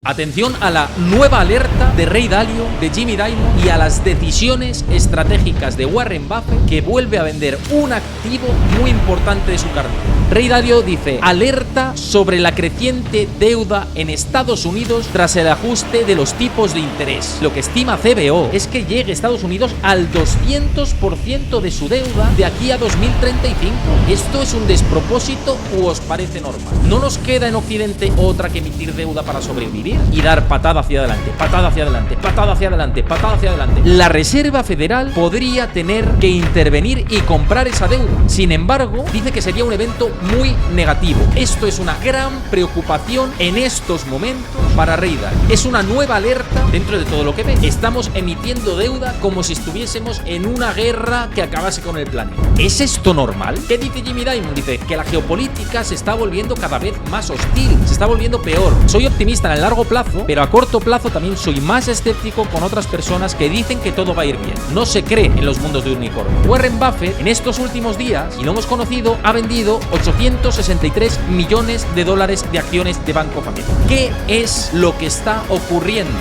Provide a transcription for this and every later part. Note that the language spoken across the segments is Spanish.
Atención a la nueva alerta de Ray Dalio, de Jamie Dimon y a las decisiones estratégicas de Warren Buffett, que vuelve a vender un activo muy importante de su cartera. Ray Dalio dice: alerta sobre la creciente deuda en Estados Unidos tras el ajuste de los tipos de interés. Lo que estima CBO es que llegue Estados Unidos al 200% de su deuda de aquí a 2035. ¿Esto es un despropósito u os parece normal? ¿No nos queda en Occidente otra que emitir deuda para sobrevivir y dar patada hacia adelante, patada hacia adelante, patada hacia adelante, patada hacia adelante? La Reserva Federal podría tener que intervenir y comprar esa deuda. Sin embargo, dice que sería un evento muy negativo. Esto es una gran preocupación en estos momentos para Ray Dalio. Es una nueva alerta dentro de todo lo que ve. Estamos emitiendo deuda como si estuviésemos en una guerra que acabase con el planeta. ¿Es esto normal? ¿Qué dice Jamie Dimon? Dice que la geopolítica se está volviendo cada vez más hostil, se está volviendo peor. Soy optimista en el largo plazo, pero a corto plazo también soy más escéptico con otras personas que dicen que todo va a ir bien. No se cree en los mundos de unicornio. Warren Buffett en estos últimos días, y lo hemos conocido, ha vendido 863 millones de dólares de acciones de Bank of America. ¿Qué es lo que está ocurriendo?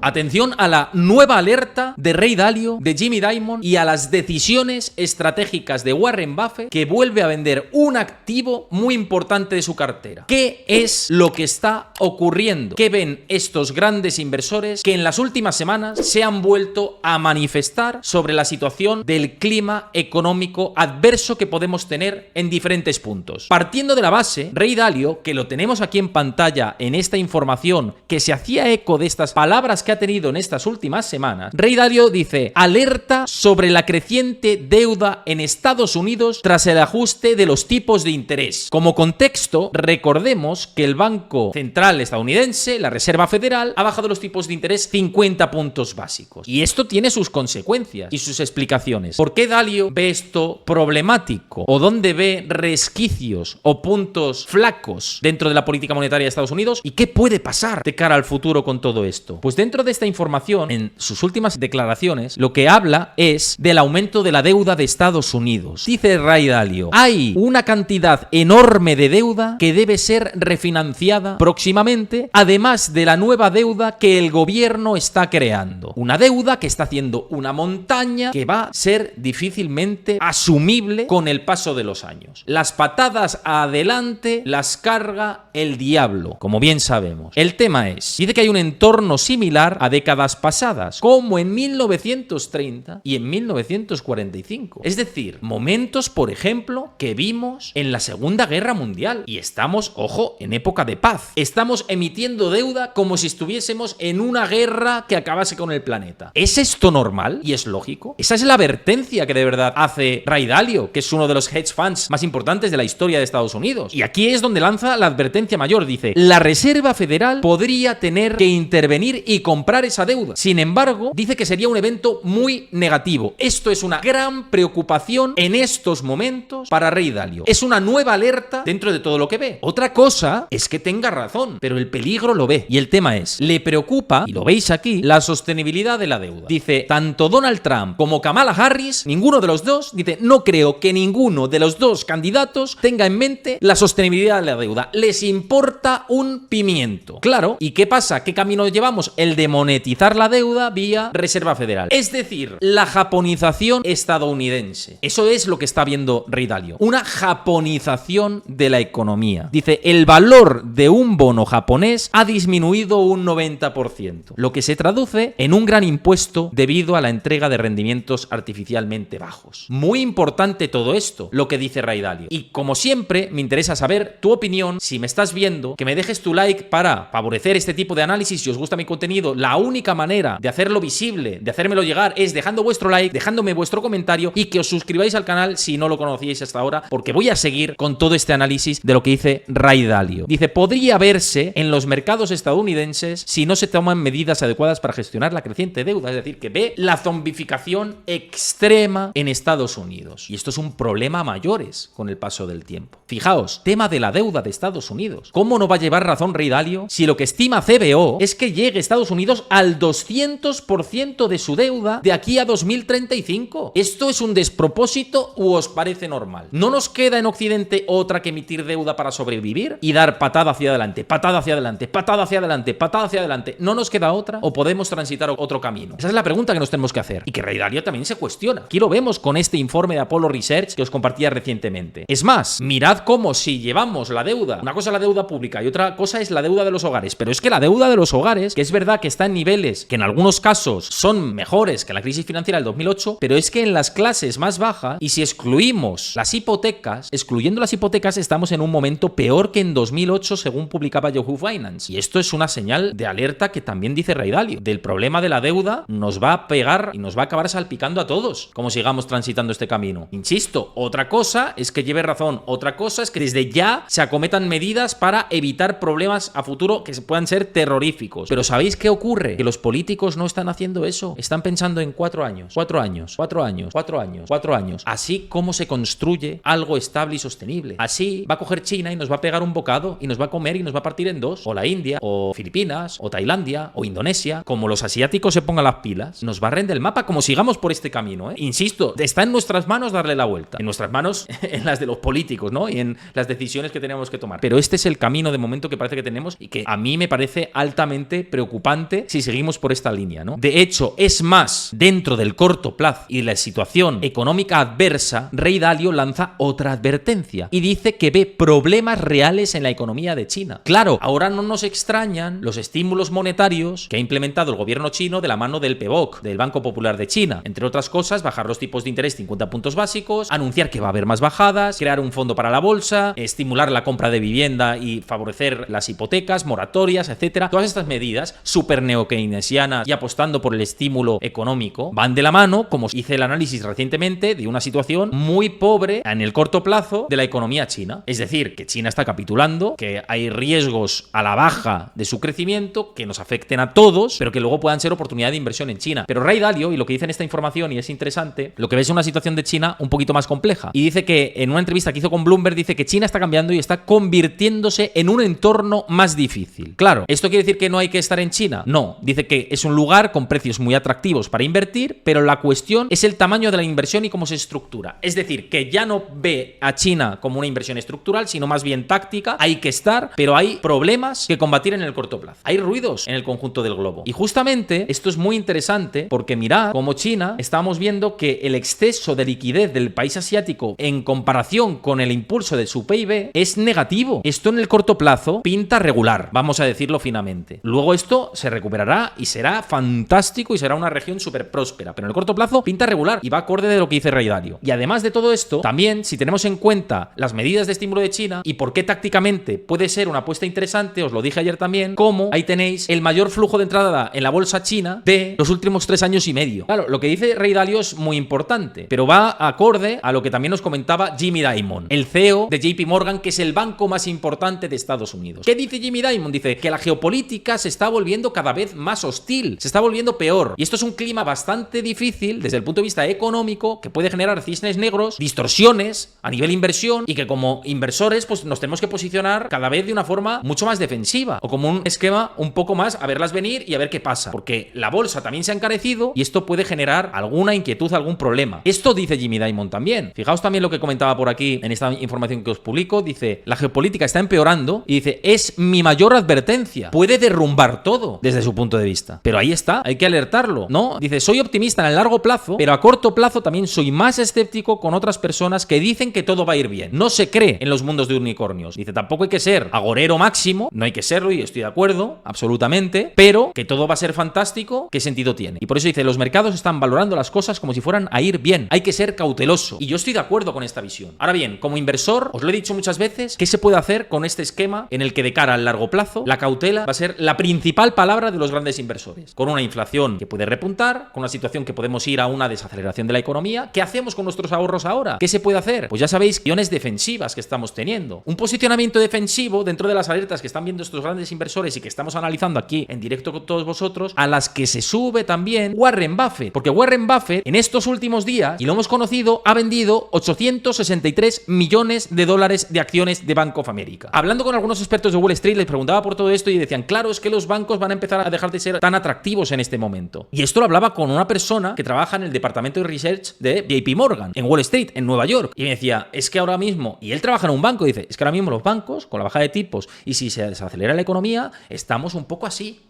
Atención a la nueva alerta de Ray Dalio, de Jamie Dimon y a las decisiones estratégicas de Warren Buffett, que vuelve a vender un activo muy importante de su cartera. ¿Qué es lo que está ocurriendo? ¿Qué ven estos grandes inversores que en las últimas semanas se han vuelto a manifestar sobre la situación del clima económico adverso que podemos tener en diferentes puntos? Partiendo de la base, Ray Dalio, que lo tenemos aquí en pantalla en esta información, que se hacía eco de estas palabras que ha tenido en estas últimas semanas, Ray Dalio dice: alerta sobre la creciente deuda en Estados Unidos tras el ajuste de los tipos de interés. Como contexto, recordemos que el Banco Central estadounidense, la Reserva Federal, ha bajado los tipos de interés 50 puntos básicos. Y esto tiene sus consecuencias y sus explicaciones. ¿Por qué Dalio ve esto problemático? ¿O dónde ve resquicios o puntos flacos dentro de la política monetaria de Estados Unidos? ¿Y qué puede pasar de cara al futuro con todo esto? Pues dentro de esta información, en sus últimas declaraciones, lo que habla es del aumento de la deuda de Estados Unidos. Dice Ray Dalio: hay una cantidad enorme de deuda que debe ser refinanciada próximamente, además de la nueva deuda que el gobierno está creando. Una deuda que está haciendo una montaña que va a ser difícilmente asumible con el paso de los años. Las patadas adelante las carga el diablo, como bien sabemos. El tema es, dice que hay un entorno similar a décadas pasadas, como en 1930 y en 1945. Es decir, momentos, por ejemplo, que vimos en la Segunda Guerra Mundial. Y estamos, ojo, en época de paz. Estamos emitiendo deuda como si estuviésemos en una guerra que acabase con el planeta. ¿Es esto normal? ¿Y es lógico? Esa es la advertencia que de verdad hace Ray Dalio, que es uno de los hedge funds más importantes de la historia de Estados Unidos. Y aquí es donde lanza la advertencia mayor. Dice: la Reserva Federal podría tener que intervenir y comprar esa deuda. Sin embargo, dice que sería un evento muy negativo. Esto es una gran preocupación en estos momentos para Ray Dalio. Es una nueva alerta dentro de todo lo que ve. Otra cosa es que tenga razón, pero el peligro lo ve. Y el tema es, le preocupa, y lo veis aquí, la sostenibilidad de la deuda. Dice, tanto Donald Trump como Kamala Harris, ninguno de los dos, dice, no creo que ninguno de los dos candidatos tenga en mente la sostenibilidad de la deuda. Les importa un pimiento. Claro, ¿y qué pasa? ¿Qué camino llevamos? El de monetizar la deuda vía Reserva Federal. Es decir, la japonización estadounidense. Eso es lo que está viendo Ray Dalio. Una japonización de la economía. Dice, el valor de un bono japonés ha disminuido un 90%, lo que se traduce en un gran impuesto debido a la entrega de rendimientos artificialmente bajos. Muy importante todo esto, lo que dice Ray Dalio. Y como siempre, me interesa saber tu opinión. Si me estás viendo, que me dejes tu like para favorecer este tipo de análisis. Si os gusta mi contenido, la única manera de hacerlo visible, de hacérmelo llegar, es dejando vuestro like, dejándome vuestro comentario y que os suscribáis al canal si no lo conocíais hasta ahora, porque voy a seguir con todo este análisis de lo que dice Ray Dalio. Dice, podría verse en los mercados estadounidenses si no se toman medidas adecuadas para gestionar la creciente deuda. Es decir, que ve la zombificación extrema en Estados Unidos. Y esto es un problema a mayores con el paso del tiempo. Fijaos, tema de la deuda de Estados Unidos. ¿Cómo no va a llevar razón Ray Dalio si lo que estima CBO es que llegue Estados Unidos Unidos al 200% de su deuda de aquí a 2035. ¿Esto es un despropósito u os parece normal? ¿No nos queda en Occidente otra que emitir deuda para sobrevivir y dar patada hacia adelante, patada hacia adelante, patada hacia adelante, patada hacia adelante? ¿No nos queda otra? ¿O podemos transitar otro camino? Esa es la pregunta que nos tenemos que hacer y que Ray Dalio también se cuestiona. Aquí lo vemos con este informe de Apollo Research que os compartía recientemente. Es más, mirad cómo si llevamos la deuda, una cosa es la deuda pública y otra cosa es la deuda de los hogares, pero es que la deuda de los hogares, que es verdad que está en niveles que en algunos casos son mejores que la crisis financiera del 2008, pero es que en las clases más bajas, y si excluimos las hipotecas, excluyendo las hipotecas, estamos en un momento peor que en 2008 según publicaba Yahoo Finance. Y esto es una señal de alerta que también dice Ray Dalio. Del problema de la deuda nos va a pegar y nos va a acabar salpicando a todos, como sigamos transitando este camino. Insisto, otra cosa es que lleve razón, otra cosa es que desde ya se acometan medidas para evitar problemas a futuro que puedan ser terroríficos. Pero ¿sabéis qué ocurre? Que los políticos no están haciendo eso. Están pensando en 4 años, 4 años, 4 años, 4 años, 4 años. Así como se construye algo estable y sostenible. Así va a coger China y nos va a pegar un bocado y nos va a comer y nos va a partir en dos. O la India, o Filipinas, o Tailandia, o Indonesia. Como los asiáticos se pongan las pilas, nos barren del mapa como sigamos por este camino, ¿eh? Insisto, está en nuestras manos darle la vuelta. En nuestras manos, en las de los políticos, ¿no? Y en las decisiones que tenemos que tomar. Pero este es el camino de momento que parece que tenemos y que a mí me parece altamente preocupante si seguimos por esta línea, ¿no? De hecho, es más, dentro del corto plazo y de la situación económica adversa, Ray Dalio lanza otra advertencia y dice que ve problemas reales en la economía de China. Claro, ahora no nos extrañan los estímulos monetarios que ha implementado el gobierno chino de la mano del PBOC, del Banco Popular de China. Entre otras cosas, bajar los tipos de interés 50 puntos básicos, anunciar que va a haber más bajadas, crear un fondo para la bolsa, estimular la compra de vivienda y favorecer las hipotecas, moratorias, etcétera. Todas estas medidas súper neo-keynesianas y apostando por el estímulo económico van de la mano, como hice el análisis recientemente, de una situación muy pobre en el corto plazo de la economía china. Es decir, que China está capitulando, que hay riesgos a la baja de su crecimiento que nos afecten a todos, pero que luego puedan ser oportunidad de inversión en China. Pero Ray Dalio, y lo que dice en esta información, y es interesante, lo que ve es una situación de China un poquito más compleja. Y dice que en una entrevista que hizo con Bloomberg, dice que China está cambiando y está convirtiéndose en un entorno más difícil. Claro, ¿esto quiere decir que no hay que estar en China? No, dice que es un lugar con precios muy atractivos para invertir, pero la cuestión es el tamaño de la inversión y cómo se estructura. Es decir, que ya no ve a China como una inversión estructural, sino más bien táctica. Hay que estar, pero hay problemas que combatir en el corto plazo. Hay ruidos en el conjunto del globo. Y justamente esto es muy interesante porque mirad cómo China, estamos viendo que el exceso de liquidez del país asiático en comparación con el impulso de su PIB es negativo. Esto en el corto plazo pinta regular, vamos a decirlo finamente. Luego esto se recuperará y será fantástico y será una región súper próspera, pero en el corto plazo pinta regular y va acorde de lo que dice Ray Dalio. Y además de todo esto, también si tenemos en cuenta las medidas de estímulo de China y por qué tácticamente puede ser una apuesta interesante, os lo dije ayer también, como ahí tenéis el mayor flujo de entrada en la bolsa china de los últimos 3 años y medio. Claro, lo que dice Ray Dalio es muy importante, pero va acorde a lo que también nos comentaba Jamie Dimon, el CEO de JP Morgan, que es el banco más importante de Estados Unidos. ¿Qué dice Jamie Dimon? Dice que la geopolítica se está volviendo cada vez más hostil, se está volviendo peor. Y esto es un clima bastante difícil desde el punto de vista económico que puede generar cisnes negros, distorsiones a nivel inversión y que como inversores pues nos tenemos que posicionar cada vez de una forma mucho más defensiva o como un esquema un poco más a verlas venir y a ver qué pasa. Porque la bolsa también se ha encarecido y esto puede generar alguna inquietud, algún problema. Esto dice Jamie Dimon también. Fijaos también lo que comentaba por aquí en esta información que os publico. Dice, la geopolítica está empeorando y dice, es mi mayor advertencia. Puede derrumbar todo desde su punto de vista. Pero ahí está, hay que alertarlo, ¿no? Dice, soy optimista en el largo plazo, pero a corto plazo también soy más escéptico con otras personas que dicen que todo va a ir bien. No se cree en los mundos de unicornios. Dice, tampoco hay que ser agorero máximo, no hay que serlo y estoy de acuerdo, absolutamente, pero que todo va a ser fantástico, ¿qué sentido tiene? Y por eso dice, los mercados están valorando las cosas como si fueran a ir bien. Hay que ser cauteloso. Y yo estoy de acuerdo con esta visión. Ahora bien, como inversor, os lo he dicho muchas veces, ¿qué se puede hacer con este esquema en el que de cara al largo plazo, la cautela va a ser la principal palabra de los grandes inversores? Con una inflación que puede repuntar, con una situación que podemos ir a una desaceleración de la economía, ¿qué hacemos con nuestros ahorros ahora? ¿Qué se puede hacer? Pues ya sabéis, acciones defensivas que estamos teniendo. Un posicionamiento defensivo dentro de las alertas que están viendo estos grandes inversores y que estamos analizando aquí en directo con todos vosotros, a las que se sube también Warren Buffett. Porque Warren Buffett en estos últimos días, y lo hemos conocido, ha vendido 863 millones de dólares de acciones de Bank of America. Hablando con algunos expertos de Wall Street, les preguntaba por todo esto y decían, claro, es que los bancos van a empezar empezar a dejar de ser tan atractivos en este momento. Y esto lo hablaba con una persona que trabaja en el departamento de research de JP Morgan, en Wall Street, en Nueva York. Y me decía, es que ahora mismo, y él trabaja en un banco, dice, es que ahora mismo los bancos, con la bajada de tipos, y si se desacelera la economía, estamos un poco así.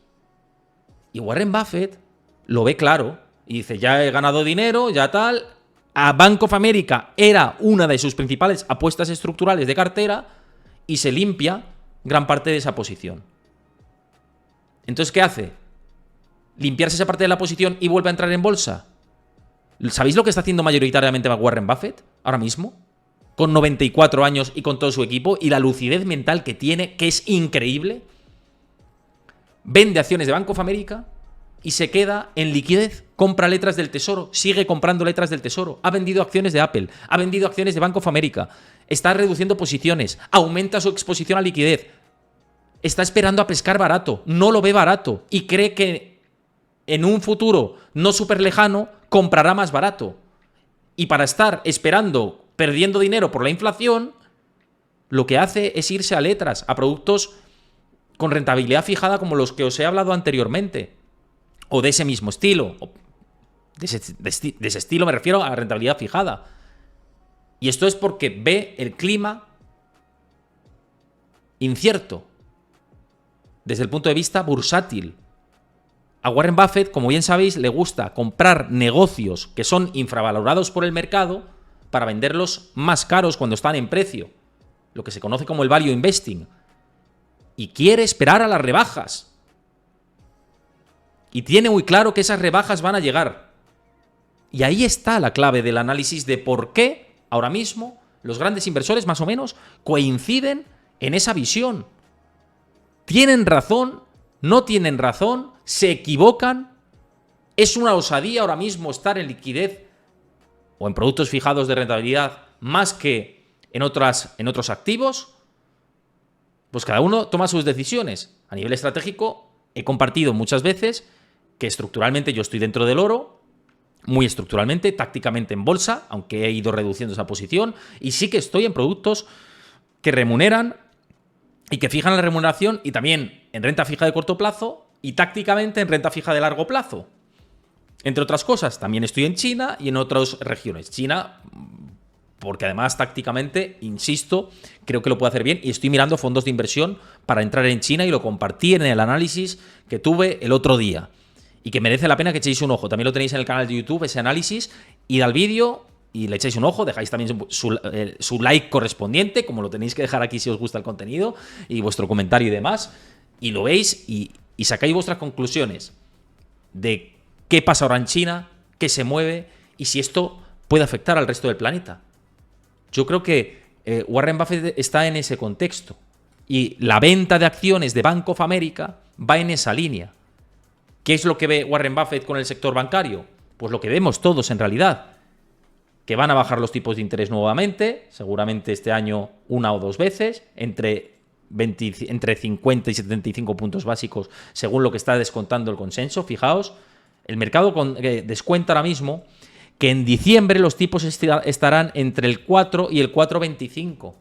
Y Warren Buffett lo ve claro, y dice, ya he ganado dinero, ya tal. A Bank of America era una de sus principales apuestas estructurales de cartera, y se limpia gran parte de esa posición. Entonces, ¿qué hace? ¿Limpiarse esa parte de la posición y vuelve a entrar en bolsa? ¿Sabéis lo que está haciendo mayoritariamente Warren Buffett ahora mismo? Con 94 años y con todo su equipo, y la lucidez mental que tiene, que es increíble. Vende acciones de Bank of America y se queda en liquidez. Compra letras del Tesoro, sigue comprando letras del Tesoro. Ha vendido acciones de Apple, ha vendido acciones de Bank of America. Está reduciendo posiciones, aumenta su exposición a liquidez. Está esperando a pescar barato, no lo ve barato y cree que en un futuro no súper lejano comprará más barato. Y para estar esperando, perdiendo dinero por la inflación, lo que hace es irse a letras, a productos con rentabilidad fijada como los que os he hablado anteriormente. O de ese mismo estilo. De ese estilo me refiero a la rentabilidad fijada. Y esto es porque ve el clima incierto desde el punto de vista bursátil. A Warren Buffett, como bien sabéis, le gusta comprar negocios que son infravalorados por el mercado para venderlos más caros cuando están en precio. Lo que se conoce como el value investing. Y quiere esperar a las rebajas. Y tiene muy claro que esas rebajas van a llegar. Y ahí está la clave del análisis de por qué ahora mismo los grandes inversores más o menos coinciden en esa visión. ¿Tienen razón? ¿No tienen razón? ¿Se equivocan? ¿Es una osadía ahora mismo estar en liquidez o en productos fijados de rentabilidad más que en otros activos? Pues cada uno toma sus decisiones. A nivel estratégico, he compartido muchas veces que estructuralmente yo estoy dentro del oro, muy estructuralmente, tácticamente en bolsa, aunque he ido reduciendo esa posición, y sí que estoy en productos que remuneran y que fijan la remuneración, y también en renta fija de corto plazo y tácticamente en renta fija de largo plazo. Entre otras cosas, también estoy en China y en otras regiones. China, porque además tácticamente, insisto, creo que lo puedo hacer bien y estoy mirando fondos de inversión para entrar en China y lo compartí en el análisis que tuve el otro día. Y que merece la pena que echéis un ojo. También lo tenéis en el canal de YouTube, ese análisis. Id al vídeo y le echáis un ojo. Dejáis también su like correspondiente, como lo tenéis que dejar aquí si os gusta el contenido, y vuestro comentario y demás. Y lo veis y sacáis vuestras conclusiones de qué pasa ahora en China, qué se mueve y si esto puede afectar al resto del planeta. Yo creo que Warren Buffett está en ese contexto. Y la venta de acciones de Bank of America va en esa línea. ¿Qué es lo que ve Warren Buffett con el sector bancario? Pues lo que vemos todos en realidad. Que van a bajar los tipos de interés nuevamente, seguramente este año una o dos veces, entre 50 y 75 puntos básicos, según lo que está descontando el consenso. Fijaos, el mercado descuenta ahora mismo que en diciembre los tipos estarán entre el 4 y el 4,25.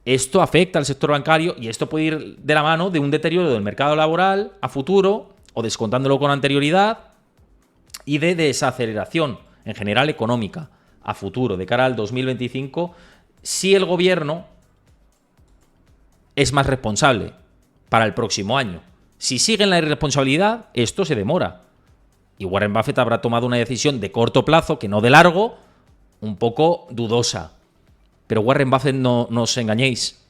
Esto afecta al sector bancario y esto puede ir de la mano de un deterioro del mercado laboral a futuro o descontándolo con anterioridad y de desaceleración en general económica a futuro de cara al 2025 si el gobierno es más responsable para el próximo año. Si sigue en la irresponsabilidad, esto se demora. Y Warren Buffett habrá tomado una decisión de corto plazo, que no de largo, un poco dudosa. Pero Warren Buffett, no os engañéis,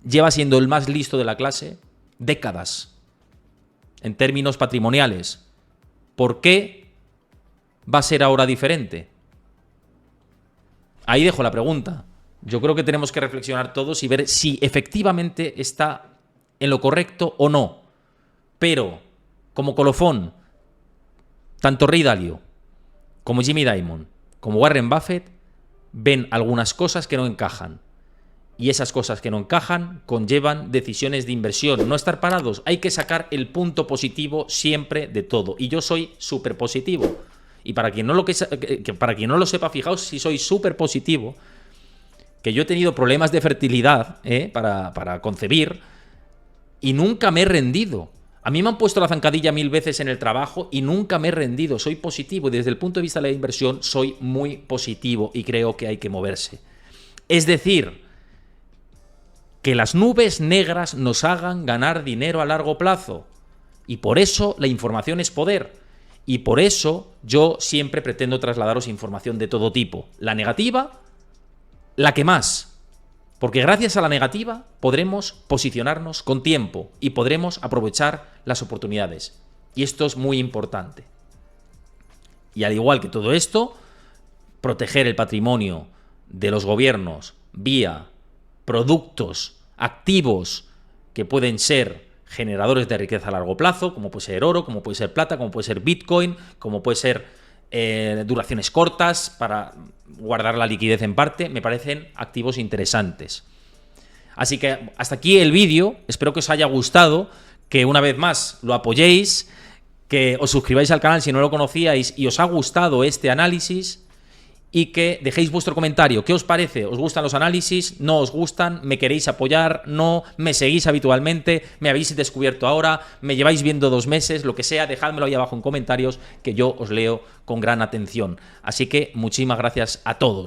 lleva siendo el más listo de la clase décadas en términos patrimoniales. ¿Por qué va a ser ahora diferente? Ahí dejo la pregunta. Yo creo que tenemos que reflexionar todos y ver si efectivamente está en lo correcto o no. Pero, como colofón, tanto Ray Dalio como Jamie Dimon como Warren Buffett ven algunas cosas que no encajan. Y esas cosas que no encajan conllevan decisiones de inversión. No estar parados. Hay que sacar el punto positivo siempre de todo. Y yo soy súper positivo. Y para quien no lo sepa, fijaos si soy súper positivo, que yo he tenido problemas de fertilidad para concebir. y nunca me he rendido. A mí me han puesto la zancadilla 1000 veces en el trabajo y nunca me he rendido. Soy positivo y desde el punto de vista de la inversión soy muy positivo y creo que hay que moverse. Es decir, que las nubes negras nos hagan ganar dinero a largo plazo. Y por eso la información es poder. Y por eso yo siempre pretendo trasladaros información de todo tipo. La negativa, la que más. Porque gracias a la negativa podremos posicionarnos con tiempo y podremos aprovechar las oportunidades. Y esto es muy importante. Y al igual que todo esto, proteger el patrimonio de los gobiernos vía productos, activos que pueden ser generadores de riqueza a largo plazo, como puede ser oro, como puede ser plata, como puede ser Bitcoin, como puede ser duraciones cortas para guardar la liquidez en parte, me parecen activos interesantes. Así que hasta aquí el vídeo, espero que os haya gustado, que una vez más lo apoyéis, que os suscribáis al canal si no lo conocíais y os ha gustado este análisis, y que dejéis vuestro comentario. ¿Qué os parece? ¿Os gustan los análisis? ¿No os gustan? ¿Me queréis apoyar? ¿No? ¿Me seguís habitualmente? ¿Me habéis descubierto ahora? ¿Me lleváis viendo 2 meses? Lo que sea, dejádmelo ahí abajo en comentarios, que yo os leo con gran atención. Así que muchísimas gracias a todos.